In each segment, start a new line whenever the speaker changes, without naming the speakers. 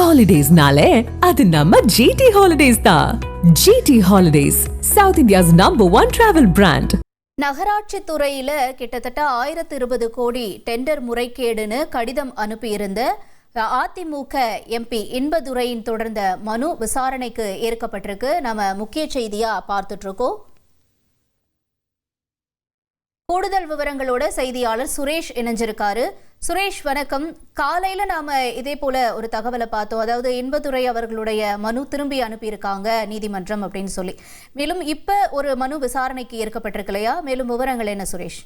ஹாலிடேஸ்னாலே அது நம்ம ஜிடி ஹாலிடேஸ் தான். GT holidays, south India's #1 travel brand.
நகராட்சி துறையில கிட்டத்தட்ட 1020 கோடி டெண்டர் முறைகேடுன்னு கடிதம் அனுப்பியிருந்த அதிமுக எம்பி இன்பதுரையின் தொடர்ந்த மனு விசாரணைக்கு ஏற்கப்பட்டிருக்கு. நம்ம முக்கிய செய்தியா பார்த்துட்டு இருக்கோம். கூடுதல் விவரங்களோட செய்தியாளர் சுரேஷ் இணைஞ்சிருக்காரு. சுரேஷ் வணக்கம். காலையில நாம இதே போல ஒரு தகவலை பார்த்தோம். அதாவது இன்பதுரை அவர்களுடைய மனு திரும்பி அனுப்பியிருக்காங்க நீதிமன்றம் அப்படின்னு சொல்லி. மேலும் இப்ப ஒரு மனு விசாரணைக்கு ஏற்கப்பட்டிருக்கு இல்லையா? மேலும் விவரங்கள் என்ன சுரேஷ்?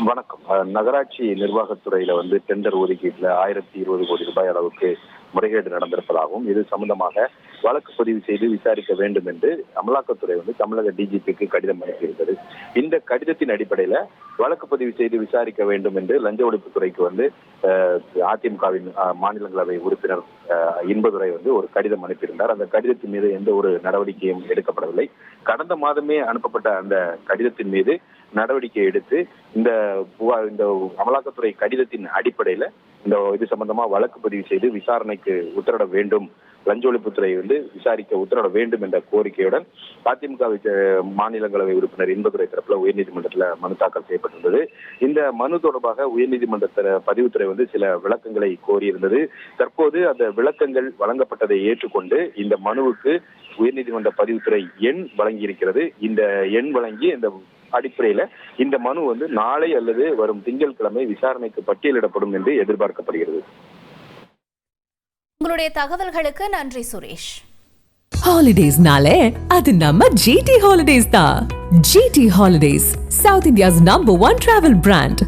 வணக்கம். நகராட்சி நிர்வாகத்துறையில டெண்டர் ஒதுக்கீட்டுல 1020 கோடி ரூபாய் அளவுக்கு முறைகேடு நடந்திருப்பதாகவும் இது சம்பந்தமாக வழக்கு பதிவு செய்து விசாரிக்க வேண்டும் என்று அமலாக்கத்துறை தமிழக டிஜிபிக்கு கடிதம் அனுப்பியிருந்தது. இந்த கடிதத்தின் அடிப்படையில வழக்கு பதிவு செய்து விசாரிக்க வேண்டும் என்று லஞ்ச ஒழிப்புத்துறைக்கு அதிமுகவின் மாநிலங்களவை உறுப்பினர் இன்பதுரை ஒரு கடிதம் அனுப்பியிருந்தார். அந்த கடிதத்தின் மீது எந்த ஒரு நடவடிக்கையும் எடுக்கப்படவில்லை. கடந்த மாதமே அனுப்பப்பட்ட அந்த கடிதத்தின் மீது நடவடிக்கை எடுத்து இந்த அமலாக்கத்துறை கடிதத்தின் அடிப்படையில இது சம்பந்தமா வழக்கு பதிவு செய்து விசாரணைக்கு உத்தரவிட வேண்டும், லஞ்ச ஒழிப்புத்துறை விசாரிக்க உத்தரவிட வேண்டும் என்ற கோரிக்கையுடன் அதிமுக மாநிலங்களவை உறுப்பினர் இன்பதுரை தரப்புல உயர்நீதிமன்றத்தில் மனு தாக்கல் செய்யப்பட்டிருந்தது. இந்த மனு தொடர்பாக உயர்நீதிமன்றத்தில் பதிவுத்துறை சில விளக்கங்களை கோரியிருந்தது. தற்போது அந்த விளக்கங்கள் வழங்கப்பட்டதை ஏற்றுக்கொண்டு இந்த மனுவுக்கு உயர்நீதிமன்ற பதிவுத்துறை எண் வழங்கியிருக்கிறது. இந்த எண் வழங்கி இந்த அடிப்படையில இந்த மனு நாளை அல்லது வரும் திங்கட்கிழமை விசாரணைக்கு பட்டியலிடப்படும் என்று எதிர்பார்க்கப்படுகிறது.
உங்களுடைய தகவல்களுக்கு நன்றி சுரேஷ்.
ஹாலிடேஸ்னாலே அது நம்ம ஜிடி ஹாலிடேஸ் தான். GT holidays, south India's #1 travel brand.